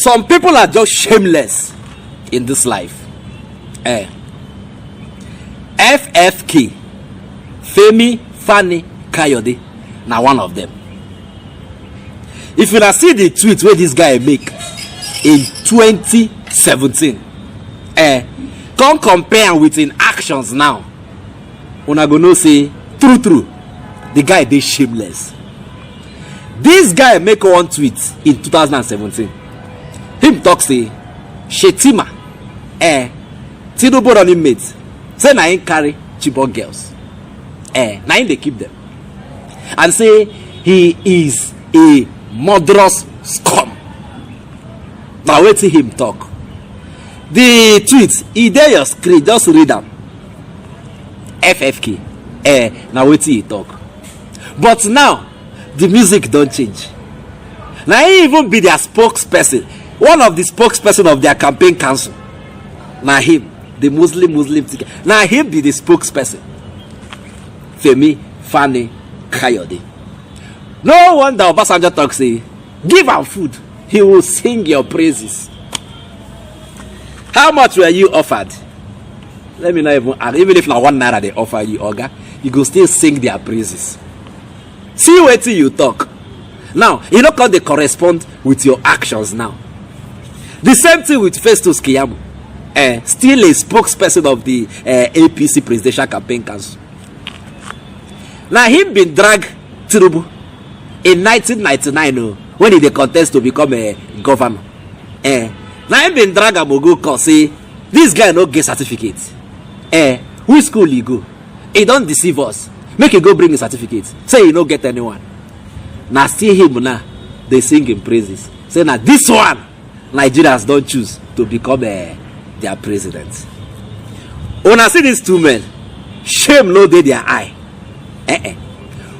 Some people are just shameless in this life. FFK, Femi Fani Kayode, now one of them. If you see the tweet where this guy make in 2017, come compare with in actions now, una go know say true, the guy dey shameless. This guy make one tweet in 2017. Him talk say Shetima, Tinubu running mate, say na him carry Chibok girls, na him dey keep them, and say he is a murderous scum. Now wait till him talk. The tweet, he dey your screen, just read them. FFK, now wait till he talk. But now the music don't change. Now he even be their spokesperson, one of the spokesperson of their campaign council. Now him, the Muslim ticket. Now him be the spokesperson. Femi Fani Kayode. No wonder Obasanjo talk say, give am food, he will sing your praises. How much were you offered? Let me not even ask. Even if now 1 naira they offer you, Oga, you go still sing their praises. See wait till you talk. Now, you know how they correspond with your actions now. The same thing with Festus Keyamo. Still a spokesperson of the APC Presidential Campaign Council. Now, him been dragged Tinubu in 1999 when he contest to become a governor. Now, him been dragged Amogo cause say, this guy no get certificate. Which school he go? He don't deceive us. Make him go bring a certificate. Say he no get anyone. Now see him now. They sing in praises. Say now this one Nigerians don't choose to become their president. When I see these two men, shame no dey their eye.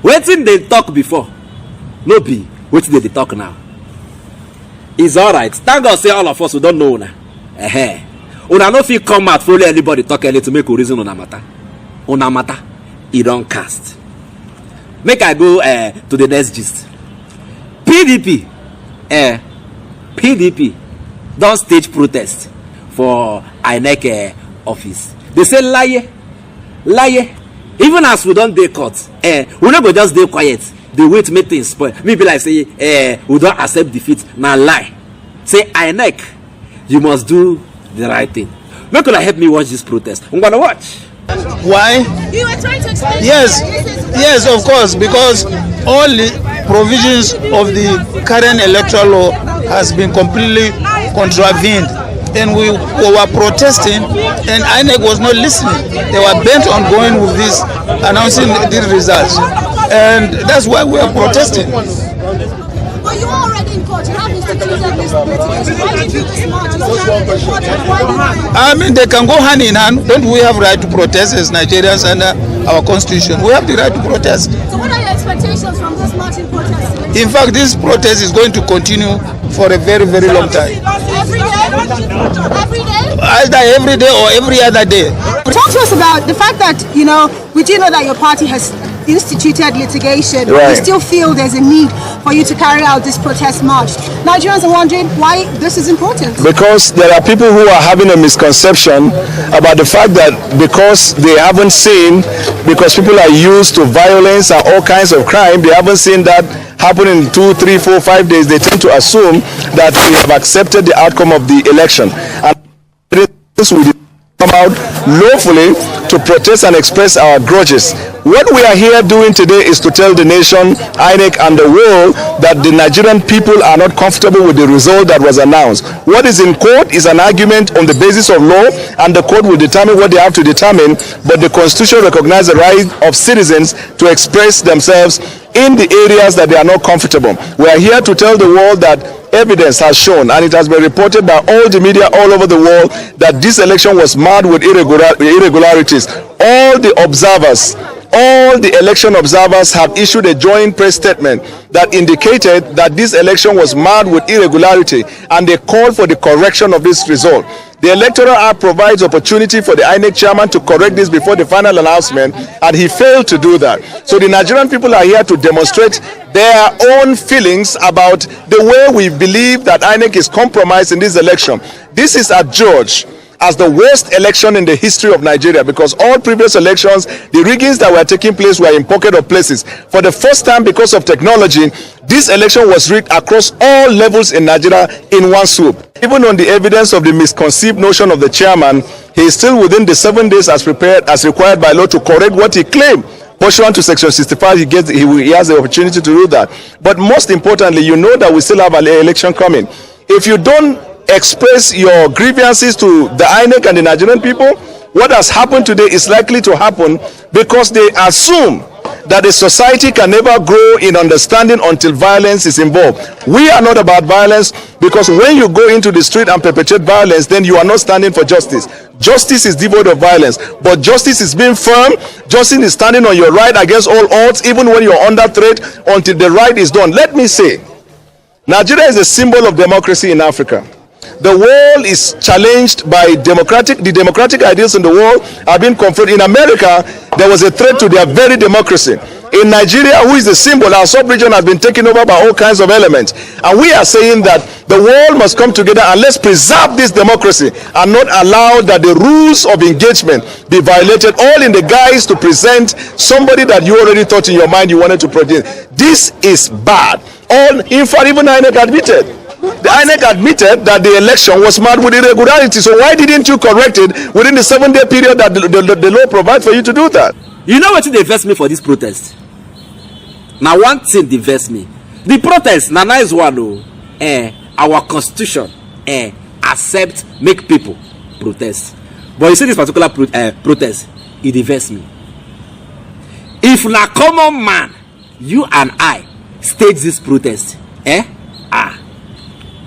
Waiting they talk before, no be waiting they talk now. It's alright. Thank God say all of us who don't know now. Una no fit come out follow anybody talk early to make a reason on a matter. On a matter, it don't cast. Make I go to the next gist. PDP, PDP don't stage protest for INEC office. They say lie. Even as we don't dey court, we not go just dey quiet. They wait make things spoil. Maybe like say, we don't accept defeat. Now lie. Say INEC, you must do the right thing. Make una help me watch this protest. I'm gonna watch. Why? You were trying to explain. Yes, of course, because all the provisions of the current electoral law has been completely contravened, and we were protesting, and INEC was not listening. They were bent on going with this, announcing the results, and that's why we are protesting. But you are already in court. You have instituted this litigation. Why did you this march? I mean, they can go hand in hand. Don't we have right to protest as Nigerians under our constitution? We have the right to protest. So what are your expectations from this marching protest? In fact, this protest is going to continue for a very, very long time. Every day? Every day? Either every day or every other day. Talk to us about the fact that, we do know that your party has instituted litigation. Right. We still feel there's a need for you to carry out this protest march. Nigerians are wondering why this is important. Because there are people who are having a misconception about the fact that because they haven't seen, because people are used to violence and all kinds of crime, they haven't seen that happen in 2, 3, 4, 5 days. They tend to assume that we have accepted the outcome of the election. And this will come out lawfully to protest and express our grudges. What we are here doing today is to tell the nation, INEC and the world that the Nigerian people are not comfortable with the result that was announced. What is in court is an argument on the basis of law, and the court will determine what they have to determine, but the Constitution recognizes the right of citizens to express themselves in the areas that they are not comfortable. We are here to tell the world that evidence has shown, and it has been reported by all the media all over the world, that this election was marred with irregularities. All the election observers have issued a joint press statement that indicated that this election was marred with irregularity, and they called for the correction of this result. The Electoral Act provides opportunity for the INEC chairman to correct this before the final announcement, and he failed to do that. So the Nigerian people are here to demonstrate their own feelings about the way we believe that INEC is compromised in this election. This is adjudged as the worst election in the history of Nigeria, because all previous elections, the riggings that were taking place were in pocket of places. For the first time, because of technology, this election was rigged across all levels in Nigeria in one swoop. Even on the evidence of the misconceived notion of the chairman, he is still within the 7 days as required by law to correct what he claimed. Pursuant to Section 65, he has the opportunity to do that. But most importantly, you know that we still have an election coming. If you don't express your grievances to the INEC and the Nigerian people, what has happened today is likely to happen, because they assume that a society can never grow in understanding until violence is involved. We are not about violence, because when you go into the street and perpetrate violence, then you are not standing for justice. Justice is devoid of violence, but justice is being firm. Justice is standing on your right against all odds, even when you're under threat, until the right is done. Let me say, Nigeria is a symbol of democracy in Africa. The world is challenged by the democratic ideals in the world are being confronted. In America, there was a threat to their very democracy. In Nigeria, who is the symbol, our sub-region has been taken over by all kinds of elements. And we are saying that the world must come together and let's preserve this democracy and not allow that the rules of engagement be violated, all in the guise to present somebody that you already thought in your mind you wanted to present. This is bad. In fact, even INEC admitted. The INEC admitted that the election was marred with irregularity. So why didn't you correct it within the 7-day period that the law provides for you to do that? You know what they vex me for this protest? Now one thing they vex me. The protest, na nice one. Our constitution accept make people protest. But you see this particular protest, it vex me. If na common man, you and I stage this protest,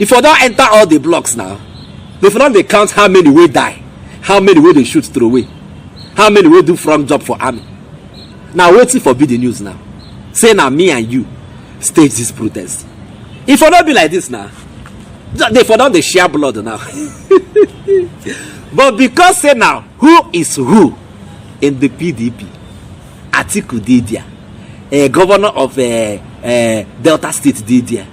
if you don't enter all the blocks now, if you don't count how many will die, how many will they shoot through away, how many will do front job for army. Now waiting for the news now. Say now me and you stage this protest. If you don't be like this now, they for don't they share blood now. But because say now who is who in the PDP? Atiku Didia, a governor of Delta State Didia.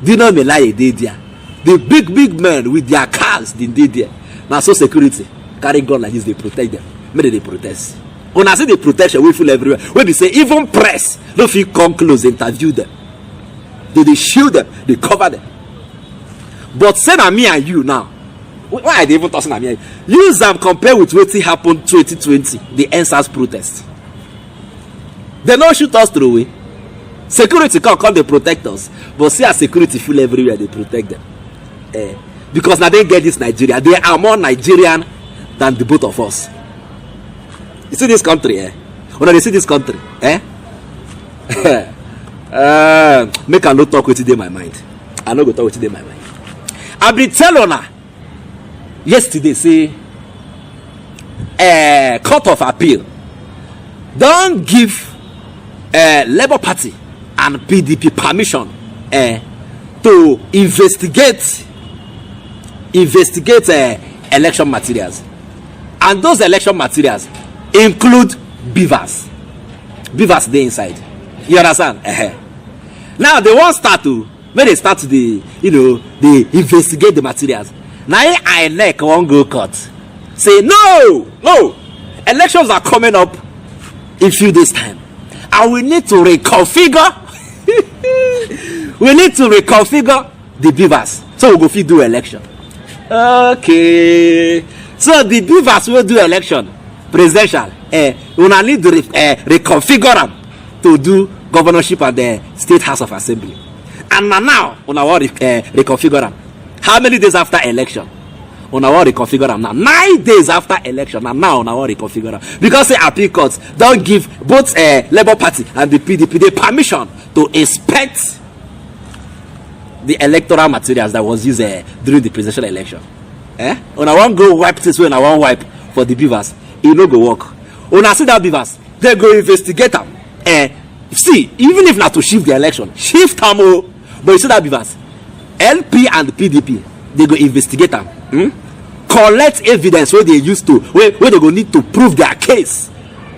Dino Melaye dey there. The big men with their cars dey there. Now so security carry gun like this, they protect them. Maybe they protest. When I say the protection, we feel everywhere. When they say even press, don't feel come close, interview them. They shield them, they cover them. But say na me and you now. Why are they even talking at me? Use them compare with what happened 2020, the NSAS protest. They don't shoot us through away. Security can't come, they protect us, but see our security full everywhere, they protect them. Because now they get this Nigeria, they are more Nigerian than the both of us. You see this country, when they see this country, make I no talk with it in my mind. I no go talk with it in my mind. I be telling her yesterday, say, Court of Appeal don't give Labour Party and PDP permission to investigate election materials, and those election materials include beavers dey inside. You understand? Now they won't start to when they start to they investigate the materials. Now INEC won't go court say no elections are coming up in few days time, and we need to reconfigure the beavers so we go fit do election. Okay, so the beavers will do election presidential. Una need to reconfigure them to do governorship at the State House of Assembly. And now una want reconfigure them. How many days after election? Una want reconfigure them now. 9 days after election, and now una want reconfigure them because the appeal courts don't give both Labour Party and the PDP the permission to inspect the electoral materials that was used during the presidential election. Una want go wipe this way, una want wipe for the beavers. It no go work. Una see that beavers, they go investigate them. See, even if not to shift the election, shift them. But you see that beavers, LP and PDP, they go investigate them. collect evidence wey they use to wey they go need to prove their case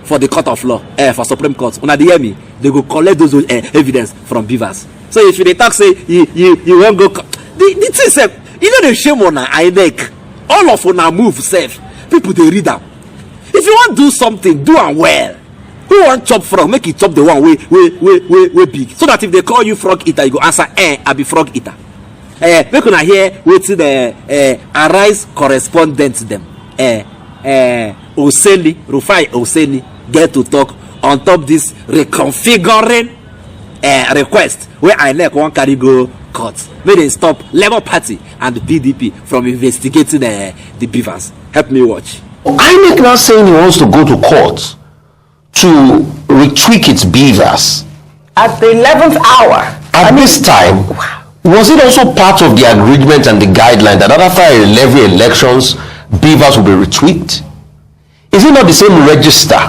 for the court of law, for Supreme Court. Una dey hear me? They go collect those evidence from beavers. So if you dey talk say you won't go, the thing sef, you know the shame on INEC. All of una move safe. People they read them. If you want to do something, do it well. Who want chop frog? Make it chop the one way big. So that if they call you frog eater, you go answer, I be frog eater. Make una hear waiting the Arise correspondent them. Oseni, Rufai Oseni get to talk on top this reconfiguring request where INEC won't carry go court. May they stop Labour Party and the PDP from investigating the beavers. Help me watch. INEC now saying he wants to go to court to retweak its beavers at the 11th hour. At this time, was it also part of the agreement and the guideline that after every elections, beavers will be retweaked? Is it not the same register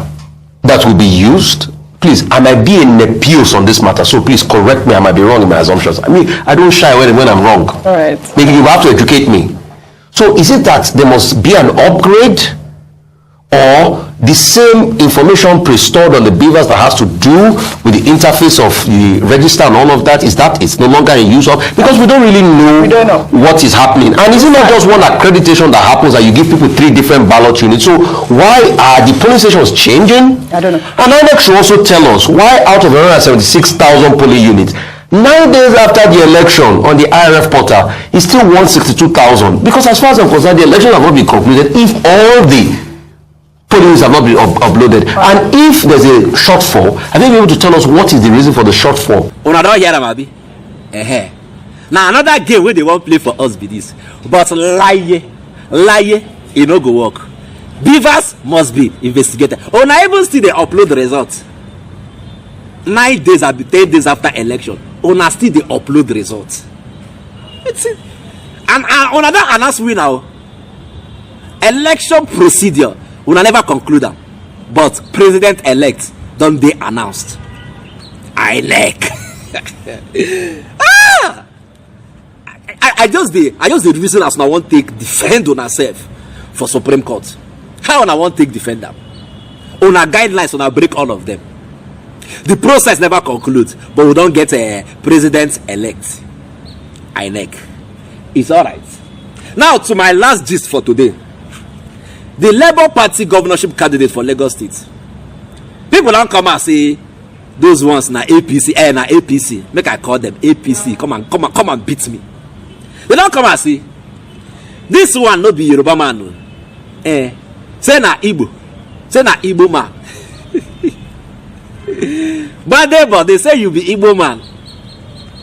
that will be used? Please, I might be in appeals on this matter, so please correct me. I might be wrong in my assumptions. I mean, I don't shy away when I'm wrong. All right. Maybe you have to educate me. So is it that there must be an upgrade, or the same information pre-stored on the beavers that has to do with the interface of the register and all of that, is that it's no longer in use of? Because we don't really know, what is happening. And is it not just one accreditation that happens that you give people 3 different ballot units? So why are the polling stations changing? I don't know. And INEC should also tell us why out of 176,000 polling units, 9 days after the election on the IRF portal is still 162,000. Because as far as I'm concerned, the election have not been concluded if all the polling have not been uploaded. And if there's a shortfall, I think you're able to tell us what is the reason for the shortfall. Una don't hear them, Abi. Now another game where they won't play for us be this. But lie, it no go work. Beavers must be investigated. Una even still they upload the results. 9 days, 10 days after election, una still they upload the results. It's it. And una don't announce we now. Election procedure. We never conclude them, but president-elect don't they announced. INEC. I just the reason as I want take defend on ourselves for Supreme Court. How I want take defend them? On our guidelines, on our break all of them. The process never concludes, but we don't get a president-elect. INEC. It's all right. Now to my last gist for today. The Labour Party governorship candidate for Lagos State. People don't come and say those ones na APC, na APC. Make I call them APC. Come and beat me. They don't come and say this one no be Yoruba man. Say na Igbo. Say na Igbo man. But they say you be Igbo man.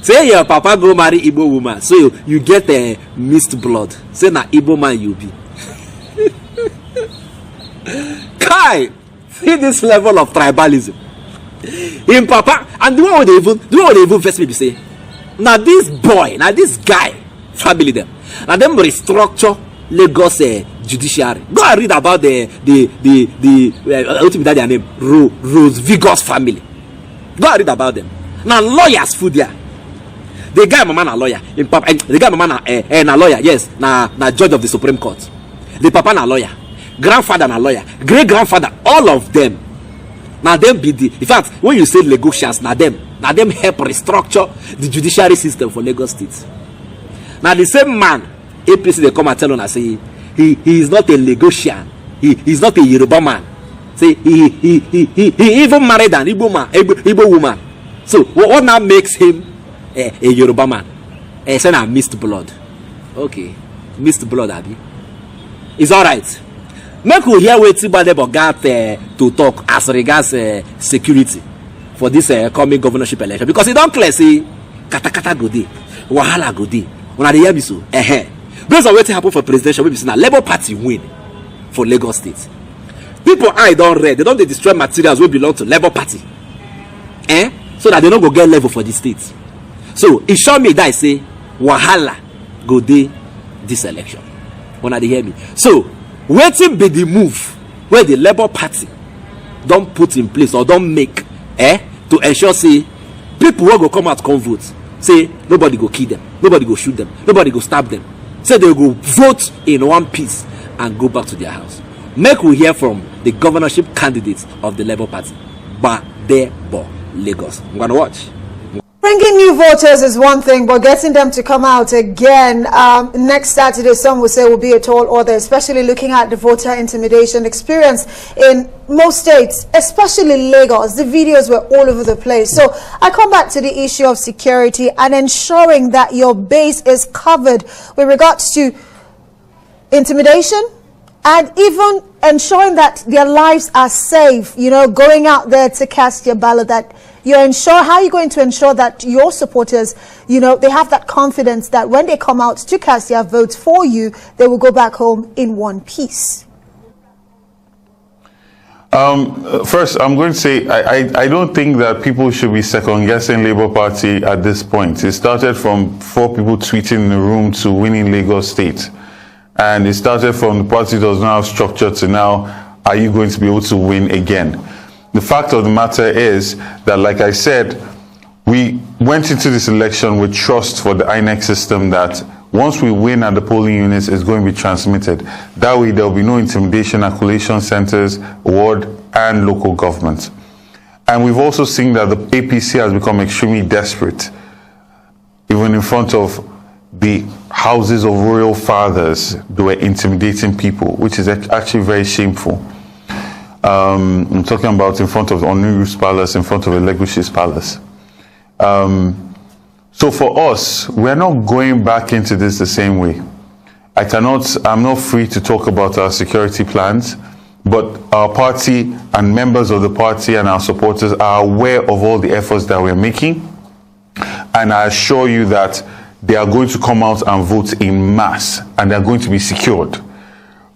Say your papa go marry Igbo woman, so you get a mixed blood. Say na Igbo man you be. Kai, see this level of tribalism in papa, and the one they even first maybe say, now this boy, now this guy, family them, now them restructure Lagos judiciary. Go and read about the ultimately their name, Rose Vigor's family. Go and read about them. Now lawyers food there. The guy mama na lawyer in papa, the guy mama na lawyer, yes, na judge of the Supreme Court. The papa na lawyer. Grandfather and a lawyer, great grandfather, all of them. Now them be the, in fact, when you say Lagosians, now them help restructure the judiciary system for Lagos State. Now the same man, APC they come and tell on us say he is not a Lagosian, he is not a Yoruba man. Say he even married an Igbo woman. So what now makes him a Yoruba man? Say na mixed blood. Okay, mixed blood, Abi. It's all right. Make we hear what Labour got to talk as regards security for this coming governorship election, because it don't clear say kata go dey, wahala go dey. Una dey hear me so? Based on wetin happen for presidential, we be say na Labour Party win for Lagos State. People eye don red, they don dey destroy materials wey belong to Labour Party, so that they no go get level for the state. So e sure me that say wahala go dey this election. Una dey hear me? So wetin be the move where the Labour Party don't put in place or don't make to ensure say people wey go come out come vote, say nobody go kill them, nobody go shoot them, nobody go stab them, say they go vote in one piece and go back to their house. Make we hear from the governorship candidates of the Labour Party. Badebo, Lagos. I'm gonna watch. Bringing new voters is one thing, but getting them to come out again next Saturday, some will say, will be a tall order, especially looking at the voter intimidation experience in most states, especially Lagos. The videos were all over the place. So I come back to the issue of security and ensuring that your base is covered with regards to intimidation, and even ensuring that their lives are safe, you know, going out there to cast your ballot, that how are you going to ensure that your supporters, you know, they have that confidence that when they come out to cast their votes for you, they will go back home in one piece? First, I'm going to say I don't think that people should be second-guessing Labour Party at this point. It started from 4 people tweeting in the room to winning Lagos State. And it started from the party does not have structure to now, are you going to be able to win again? The fact of the matter is that, like I said, we went into this election with trust for the INEC system that once we win at the polling units, it's going to be transmitted. That way, there will be no intimidation at collation centers, ward, and local government. And we've also seen that the APC has become extremely desperate, even in front of the houses of royal fathers. They were intimidating people, which is actually very shameful. I'm talking about in front of Onuru's palace, in front of Elegush's palace. So for us, we're not going back into this the same way. I'm not free to talk about our security plans, but our party and members of the party and our supporters are aware of all the efforts that we're making. And I assure you that they are going to come out and vote in mass, and they're going to be secured.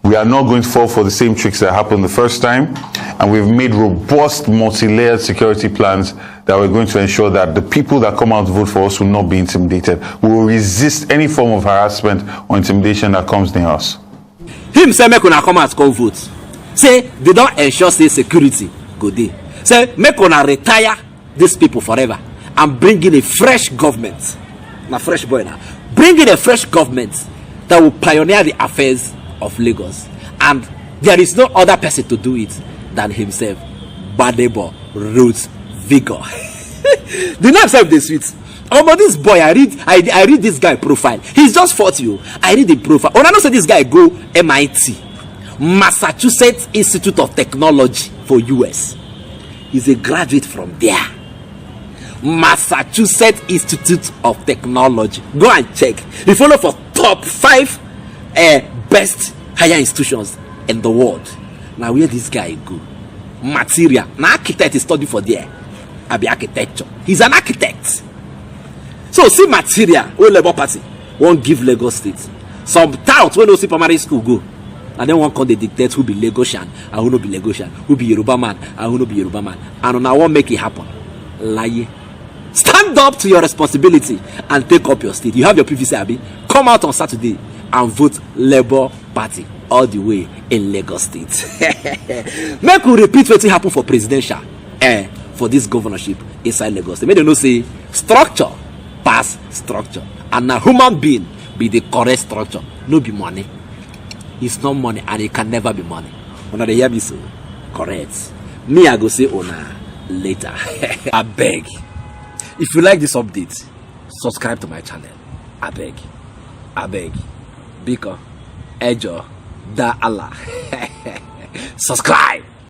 We are not going to fall for the same tricks that happened the first time, and we've made robust, multi-layered security plans that we're going to ensure that the people that come out to vote for us will not be intimidated. We will resist any form of harassment or intimidation that comes near us. Him say make una come out come vote. Say they don't ensure say security go dey. Say make una retire these people forever and bring in a fresh government. Na fresh boy now. Bring in a fresh government that will pioneer the affairs of Lagos, and there is no other person to do it than himself. Badebo, roots, vigor. The name self dey sweet. But this boy, I read this guy profile. He's just 40. I read the profile. I know say this guy go MIT, Massachusetts Institute of Technology for US. He's a graduate from there. Massachusetts Institute of Technology. Go and check. He follow for top 5 best higher institutions in the world. Now where this guy go? Material. Now architect is study for there. I be architecture. He's an architect. So see material. Where Labour Party won't give Lagos State. Some towns where no see primary school go. And then one come they dictate who be Lagosian and who no be Lagosian, who be Yoruba man and who no be Yoruba man. And now won't make it happen. Lie. Stand up to your responsibility and take up your state. You have your PVC, Abi. Come out on Saturday and vote Labour Party all the way in Lagos State. Make we repeat what happened for presidential for this governorship inside Lagos State. Make them know say structure pass structure, and a human being be the correct structure. No be money. It's not money, and it can never be money. Una dey hear me so? Correct. Me I go say una later. I beg. If you like this update, subscribe to my channel. I beg. Biko, Ejo, Da Allah. Subscribe.